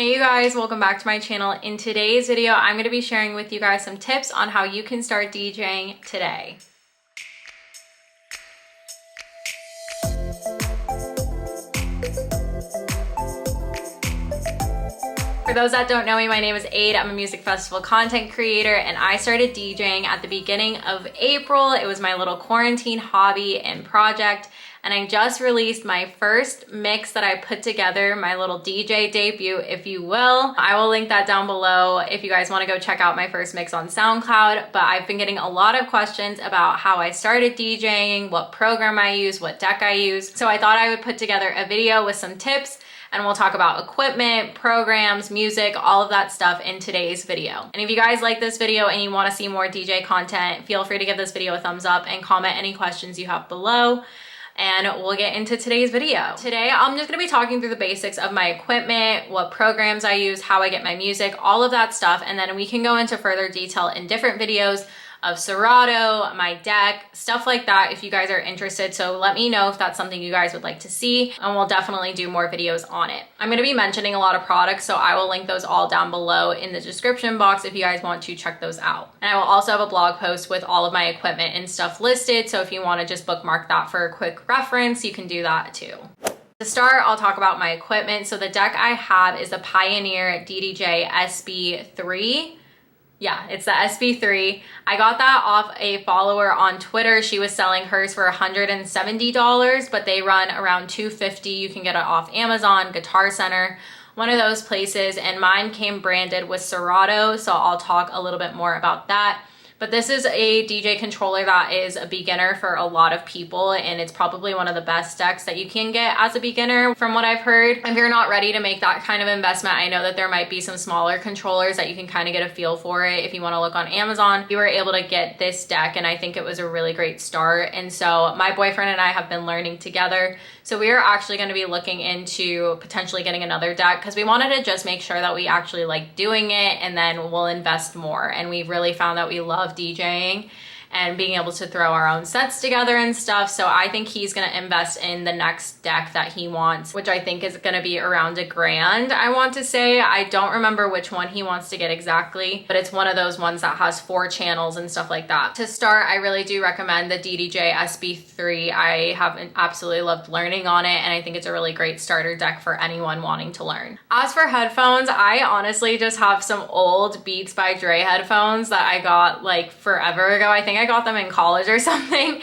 Hey you guys, welcome back to my channel. In today's video, I'm going to be sharing with you guys some tips on how you can start DJing today. For those that don't know me, my name is Aid. I'm a music festival content creator and I started DJing at the beginning of April. It was my little quarantine hobby and project. And I just released my first mix that I put together, my little DJ debut, if you will. I will link that down below if you guys want to go check out my first mix on SoundCloud. But I've been getting a lot of questions about how I started DJing, what program I use, what deck I use. So I thought I would put together a video with some tips and we'll talk about equipment, programs, music, all of that stuff in today's video. And if you guys like this video and you want to see more DJ content, feel free to give this video a thumbs up and comment any questions you have below. And we'll get into today's video. Today, I'm just gonna be talking through the basics of my equipment, what programs I use, how I get my music, all of that stuff. And then we can go into further detail in different videos of Serato, my deck, stuff like that if you guys are interested. So let me know if that's something you guys would like to see and we'll definitely do more videos on it. I'm gonna be mentioning a lot of products, so I will link those all down below in the description box if you guys want to check those out. And I will also have a blog post with all of my equipment and stuff listed, so if you wanna just bookmark that for a quick reference, you can do that too. To start, I'll talk about my equipment. So the deck I have is the Pioneer DDJ SB3. Yeah, it's the SB3. I got that off a follower on Twitter. She was selling hers for $170, but they run around $250. You can get it off Amazon, Guitar Center, one of those places. And mine came branded with Serato, so I'll talk a little bit more about that. But this is a DJ controller that is a beginner for a lot of people, and it's probably one of the best decks that you can get as a beginner from what I've heard. If you're not ready to make that kind of investment, I know that there might be some smaller controllers that you can kind of get a feel for it. If you want to look on Amazon, we were able to get this deck and I think it was a really great start. And so my boyfriend and I have been learning together. So we are actually going to be looking into potentially getting another deck because we wanted to just make sure that we actually like doing it and then we'll invest more. And we really found that we love DJing and being able to throw our own sets together and stuff. So I think he's gonna invest in the next deck that he wants, which I think is gonna be around $1,000, I want to say. I don't remember which one he wants to get exactly, but it's one of those ones that has 4 channels and stuff like that. To start, I really do recommend the DDJ SB3. I have absolutely loved learning on it, and I think it's a really great starter deck for anyone wanting to learn. As for headphones, I honestly just have some old Beats by Dre headphones that I got like forever ago. I think I got them in college or something,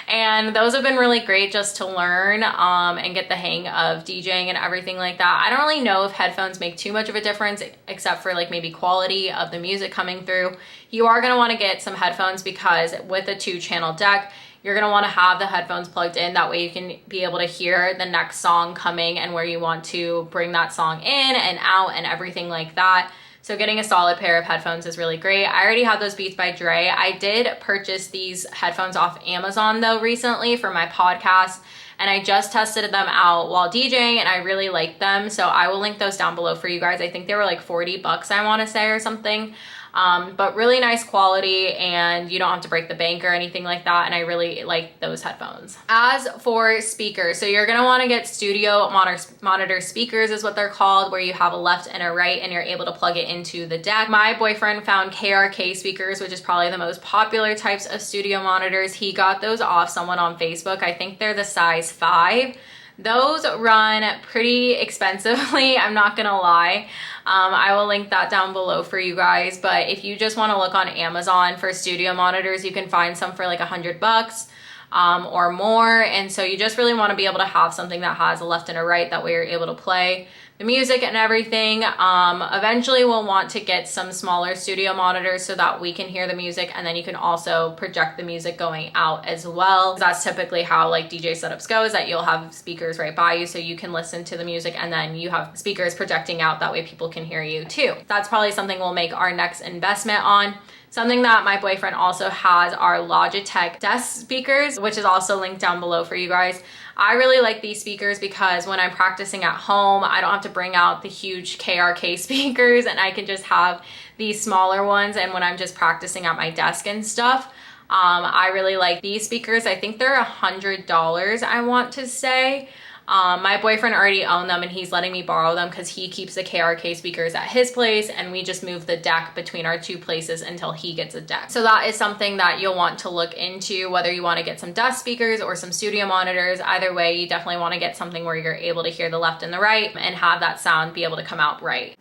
and those have been really great just to learn and get the hang of DJing and everything like that. I don't really know if headphones make too much of a difference except for like maybe quality of the music coming through. You are going to want to get some headphones because with a 2-channel deck, you're going to want to have the headphones plugged in. That way you can be able to hear the next song coming and where you want to bring that song in and out and everything like that. So getting a solid pair of headphones is really great. I already have those Beats by Dre. I did purchase these headphones off Amazon though recently for my podcast, and I just tested them out while DJing and I really liked them. So I will link those down below for you guys. I think they were like 40 bucks, I want to say, or something. But really nice quality and you don't have to break the bank or anything like that. And I really like those headphones. As for speakers, so you're going to want to get studio monitor speakers is what they're called, where you have a left and a right and you're able to plug it into the deck. My boyfriend found KRK speakers, which is probably the most popular types of studio monitors. He got those off someone on Facebook. I think they're the size 5. Those run pretty expensively, I'm not gonna lie. I will link that down below for you guys, but if you just wanna look on Amazon for studio monitors, you can find some for like $100 or more. And so you just really wanna be able to have something that has a left and a right, that way you're able to play the music and everything. Eventually we'll want to get some smaller studio monitors so that we can hear the music, and then you can also project the music going out as well. That's typically how like DJ setups go, is that you'll have speakers right by you so you can listen to the music and then you have speakers projecting out, that way people can hear you too. That's probably something we'll make our next investment on. Something that my boyfriend also has are Logitech desk speakers, which is also linked down below for you guys. I really like these speakers because when I'm practicing at home, I don't have to bring out the huge KRK speakers and I can just have these smaller ones. And when I'm just practicing at my desk and stuff, I really like these speakers. I think they're $100, I want to say. My boyfriend already owned them and he's letting me borrow them because he keeps the KRK speakers at his place, and we just move the deck between our two places until he gets a deck. So that is something that you'll want to look into, whether you want to get some desk speakers or some studio monitors. Either way, you definitely want to get something where you're able to hear the left and the right and have that sound be able to come out right.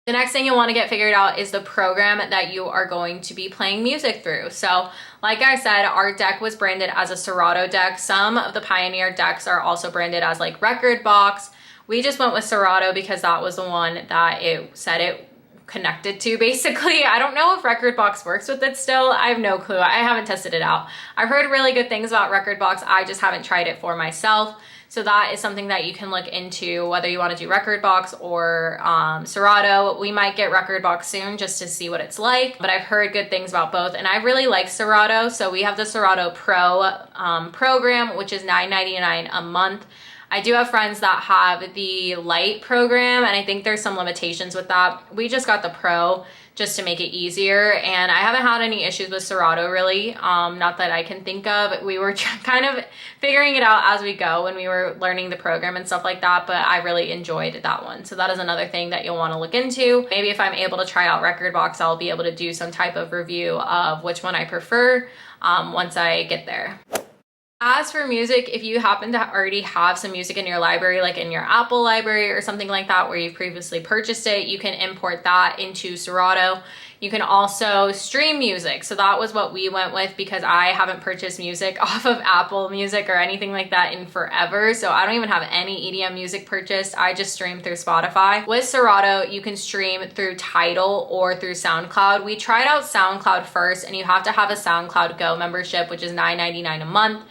The next thing you'll want to get figured out is the program that you are going to be playing music through. So like I said, our deck was branded as a Serato deck. Some of the Pioneer decks are also branded as like Rekordbox. We just went with Serato because that was the one that it said it connected to, basically. I don't know if Rekordbox works with it still. I have no clue. I haven't tested it out. I've heard really good things about Rekordbox. I just haven't tried it for myself. So that is something that you can look into, whether you want to do Rekordbox or Serato. We might get Rekordbox soon just to see what it's like, but I've heard good things about both, and I really like Serato. So we have the Serato Pro program, which is $9.99 a month. I do have friends that have the Lite program, and I think there's some limitations with that. We just got the Pro just to make it easier, and I haven't had any issues with Serato really, not that I can think of. We were kind of figuring it out as we go when we were learning the program and stuff like that, but I really enjoyed that one. So that is another thing that you'll want to look into. Maybe if I'm able to try out Rekordbox, I'll be able to do some type of review of which one I prefer once I get there. As for music, if you happen to already have some music in your library, like in your Apple library or something like that, where you've previously purchased it, you can import that into Serato. You can also stream music. So that was what we went with because I haven't purchased music off of Apple Music or anything like that in forever. So I don't even have any EDM music purchased. I just stream through Spotify. With Serato, you can stream through Tidal or through SoundCloud. We tried out SoundCloud first, and you have to have a SoundCloud Go membership, which is $9.99 a month.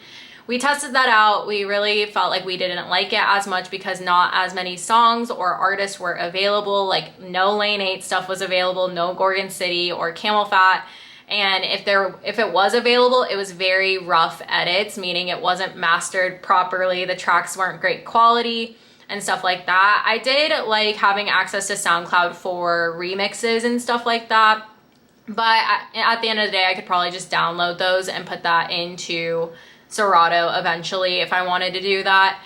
We tested that out. We really felt like we didn't like it as much because not as many songs or artists were available. Like no Lane 8 stuff was available, no Gorgon City or Camel Fat. And if it was available, it was very rough edits, meaning it wasn't mastered properly. The tracks weren't great quality and stuff like that. I did like having access to SoundCloud for remixes and stuff like that. But at the end of the day, I could probably just download those and put that into Serato eventually if I wanted to do that.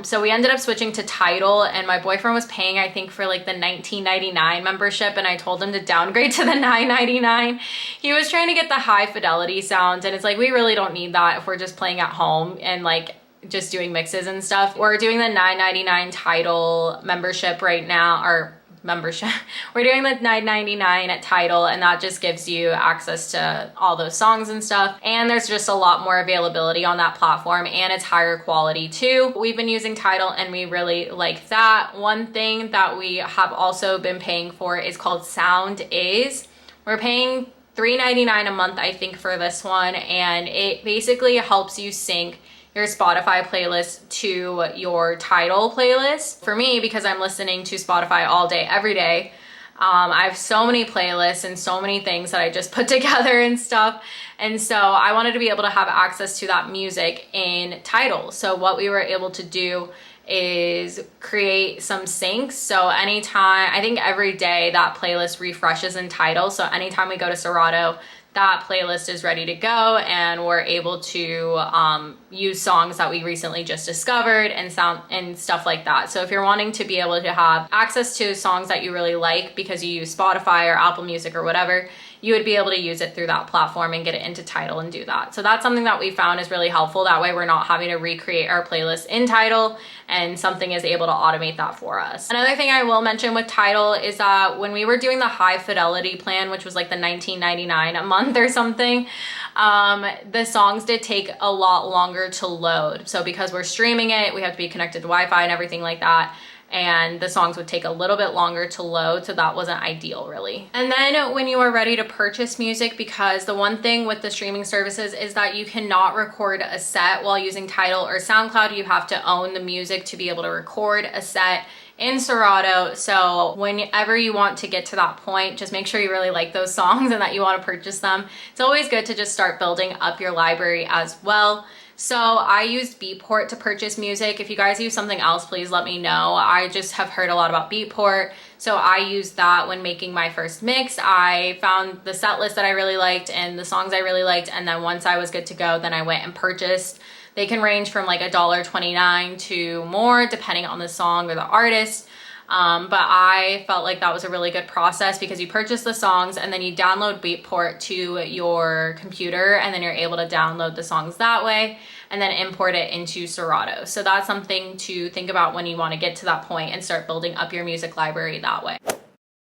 So we ended up switching to Tidal, and my boyfriend was paying, I think, for like the $19.99 membership, and I told him to downgrade to the $9.99. He was trying to get the high fidelity sounds, and it's like, we really don't need that if we're just playing at home and like just doing mixes and stuff. We're doing the $9.99 Tidal membership right now, or membership. We're doing the $9.99 at Tidal, and that just gives you access to all those songs and stuff. And there's just a lot more availability on that platform, and it's higher quality too. We've been using Tidal and we really like that. One thing that we have also been paying for is called SoundIs. We're paying $3.99 a month, I think, for this one, and it basically helps you sync your Spotify playlist to your Tidal playlist. For me, because I'm listening to Spotify all day, every day, I have so many playlists and so many things that I just put together and stuff. And so I wanted to be able to have access to that music in Tidal. So what we were able to do is create some syncs. So anytime, I think every day that playlist refreshes in Tidal. So anytime we go to Serato, that playlist is ready to go, and we're able to use songs that we recently just discovered and sound and stuff like that. So if you're wanting to be able to have access to songs that you really like because you use Spotify or Apple Music or whatever, you would be able to use it through that platform and get it into Tidal and do that. So that's something that we found is really helpful. That way we're not having to recreate our playlist in Tidal, and something is able to automate that for us. Another thing I will mention with Tidal is that when we were doing the high fidelity plan, which was like the $19.99 a month or something, the songs did take a lot longer to load. So because we're streaming it, we have to be connected to Wi-Fi and everything like that, and the songs would take a little bit longer to load, so that wasn't ideal really. And then when you are ready to purchase music, because the one thing with the streaming services is that you cannot record a set while using Tidal or SoundCloud. You have to own the music to be able to record a set in Serato. So whenever you want to get to that point, just make sure you really like those songs and that you want to purchase them. It's always good to just start building up your library as well. So I used Beatport to purchase music. If you guys use something else, please let me know. I just have heard a lot about Beatport, so I used that when making my first mix. I found the set list that I really liked and the songs I really liked, and then once I was good to go, then I went and purchased They can range from like $1.29 to more depending on the song or the artist. But I felt like that was a really good process because you purchase the songs and then you download Beatport to your computer, and then you're able to download the songs that way and then import it into Serato. So that's something to think about when you want to get to that point and start building up your music library that way.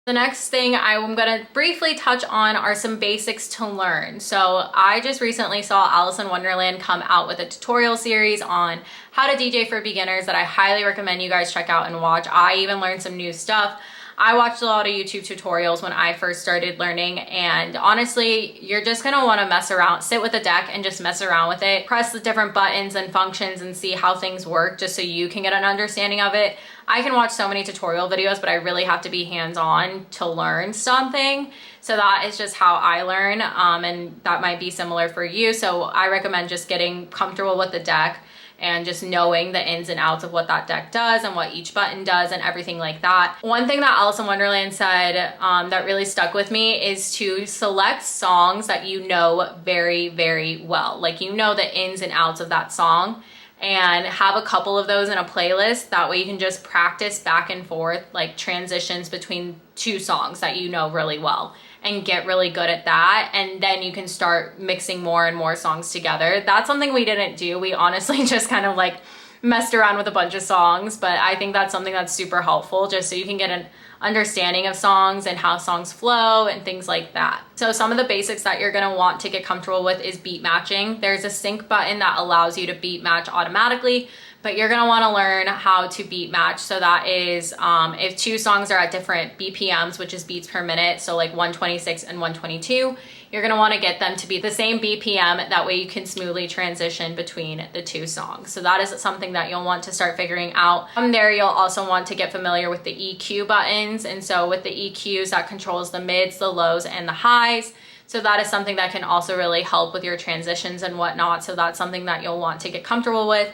The next thing I'm gonna briefly touch on are some basics to learn. So I just recently saw Alice in Wonderland come out with a tutorial series on how to DJ for beginners that I highly recommend you guys check out and watch. I even learned some new stuff. I watched a lot of YouTube tutorials when I first started learning, and honestly, you're just gonna wanna mess around, sit with the deck and just mess around with it. Press the different buttons and functions and see how things work just so you can get an understanding of it. I can watch so many tutorial videos, but I really have to be hands-on to learn something. So that is just how I learn, and that might be similar for you. So I recommend just getting comfortable with the deck and just knowing the ins and outs of what that deck does and what each button does and everything like that. One thing that Alice in Wonderland said that really stuck with me is to select songs that you know very, very well. Like, you know the ins and outs of that song, and have a couple of those in a playlist. That way you can just practice back and forth, like transitions between two songs that you know really well, and get really good at that. And then you can start mixing more and more songs together. That's something we didn't do. We honestly just kind of like messed around with a bunch of songs, but I think that's something that's super helpful just so you can get an understanding of songs and how songs flow and things like that. So some of the basics that you're gonna want to get comfortable with is beat matching. There's a sync button that allows you to beat match automatically, but you're gonna wanna learn how to beat match. So that is if two songs are at different BPMs, which is beats per minute, so like 126 and 122, you're gonna wanna get them to be the same BPM. That way you can smoothly transition between the two songs. So that is something that you'll want to start figuring out. From there, you'll also want to get familiar with the EQ buttons. And so with the EQs, that controls the mids, the lows, and the highs. So that is something that can also really help with your transitions and whatnot. So that's something that you'll want to get comfortable with.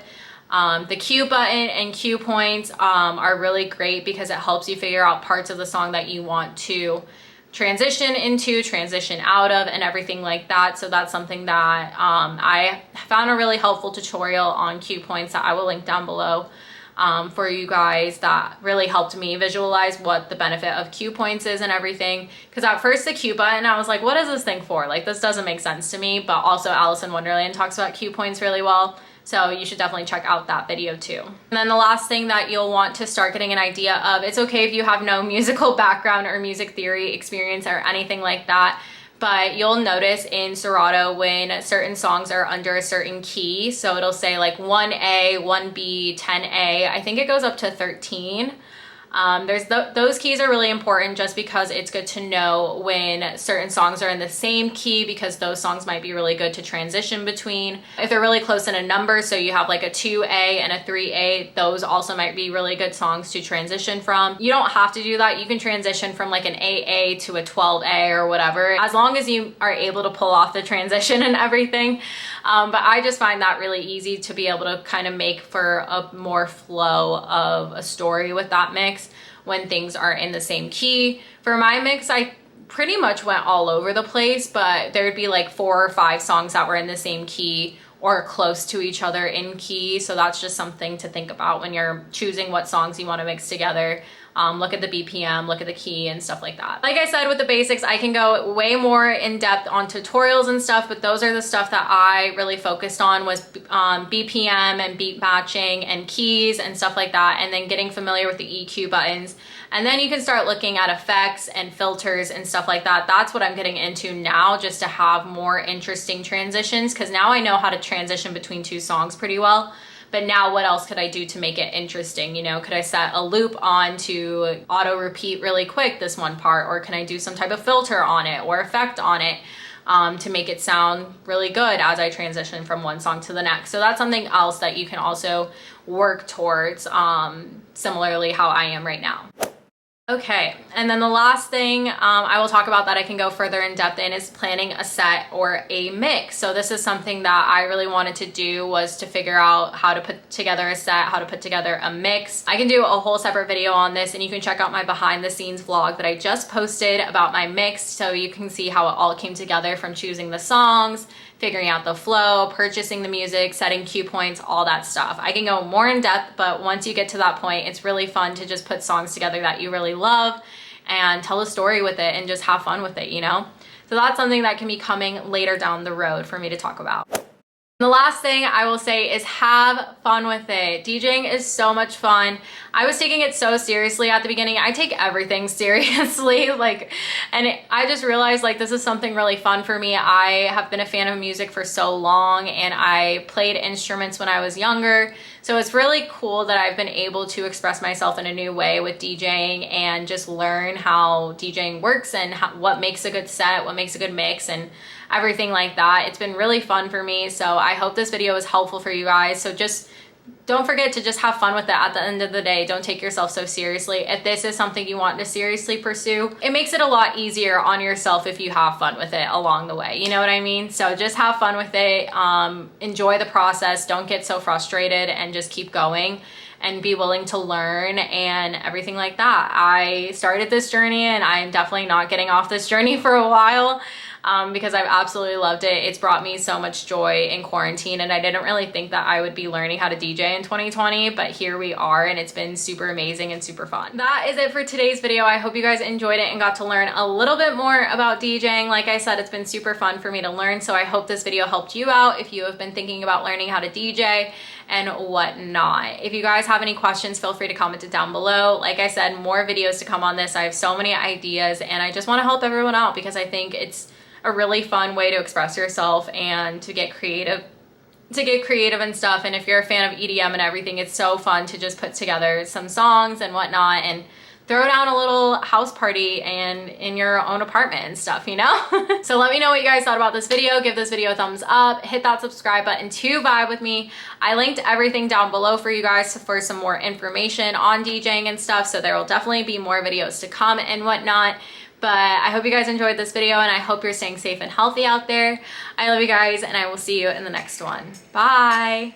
The cue button and cue points are really great because it helps you figure out parts of the song that you want to transition into, transition out of, and everything like that. So that's something that I found a really helpful tutorial on cue points that I will link down below for you guys, that really helped me visualize what the benefit of cue points is and everything. Because at first the cue button, I was like, what is this thing for? Like, this doesn't make sense to me. But also Alice in Wonderland talks about cue points really well. So you should definitely check out that video too. And then the last thing that you'll want to start getting an idea of, it's okay if you have no musical background or music theory experience or anything like that, but you'll notice in Serato when certain songs are under a certain key. So it'll say like 1A, 1B, 10A, I think it goes up to 13. Those keys are really important just because it's good to know when certain songs are in the same key, because those songs might be really good to transition between. If they're really close in a number, so you have like a 2A and a 3A, those also might be really good songs to transition from. You don't have to do that. You can transition from like an 8A to a 12A or whatever, as long as you are able to pull off the transition and everything. But I just find that really easy to be able to kind of make for a more flow of a story with that mix when things are in the same key. For my mix, I pretty much went all over the place, but there'd be like 4 or 5 songs that were in the same key or close to each other in key. So that's just something to think about when you're choosing what songs you want to mix together. Look at the BPM, look at the key and stuff like that. Like I said, with the basics, I can go way more in depth on tutorials and stuff, but those are the stuff that I really focused on, was BPM and beat matching and keys and stuff like that, and then getting familiar with the EQ buttons. And then you can start looking at effects and filters and stuff like that. That's what I'm getting into now, just to have more interesting transitions, because now I know how to transition between 2 songs pretty well. But now what else could I do to make it interesting? You know, could I set a loop on to auto repeat really quick this one part? Or can I do some type of filter on it or effect on it to make it sound really good as I transition from one song to the next? So that's something else that you can also work towards, similarly how I am right now. Okay, and then the last thing I will talk about that I can go further in depth in is planning a set or a mix. So this is something that I really wanted to do, was to figure out how to put together a set, how to put together a mix. I can do a whole separate video on this, and you can check out my behind the scenes vlog that I just posted about my mix, so you can see how it all came together, from choosing the songs figuring out the flow, purchasing the music, setting cue points, all that stuff. I can go more in depth, but once you get to that point, it's really fun to just put songs together that you really love and tell a story with it and just have fun with it, you know? So that's something that can be coming later down the road for me to talk about. The last thing I will say is have fun with it. DJing is so much fun. I was taking it so seriously at the beginning. I take everything seriously, I just realized like this is something really fun for me. I have been a fan of music for so long, and I played instruments when I was younger. So it's really cool that I've been able to express myself in a new way with DJing and just learn how DJing works and what makes a good set, what makes a good mix, and everything like that. It's been really fun for me. So I hope this video is helpful for you guys. So just don't forget to just have fun with it at the end of the day. Don't take yourself so seriously. If this is something you want to seriously pursue, it makes it a lot easier on yourself if you have fun with it along the way. You know what I mean? So just have fun with it. Enjoy the process. Don't get so frustrated and just keep going and be willing to learn and everything like that. I started this journey and I'm definitely not getting off this journey for a while. Because I've absolutely loved it. It's brought me so much joy in quarantine, and I didn't really think that I would be learning how to DJ in 2020, but here we are, and it's been super amazing and super fun. That is it for today's video. I hope you guys enjoyed it and got to learn a little bit more about DJing. Like I said, it's been super fun for me to learn, so I hope this video helped you out if you have been thinking about learning how to DJ and whatnot. If you guys have any questions, feel free to comment it down below. Like I said, more videos to come on this. I have so many ideas, and I just want to help everyone out because I think it's a really fun way to express yourself and to get creative and stuff. And if you're a fan of EDM and everything, it's so fun to just put together some songs and whatnot and throw down a little house party and in your own apartment and stuff, you know? So let me know what you guys thought about this video. Give this video a thumbs up, hit that subscribe button to vibe with me. I linked everything down below for you guys for some more information on DJing and stuff. So there will definitely be more videos to come and whatnot. But I hope you guys enjoyed this video, and I hope you're staying safe and healthy out there. I love you guys, and I will see you in the next one. Bye.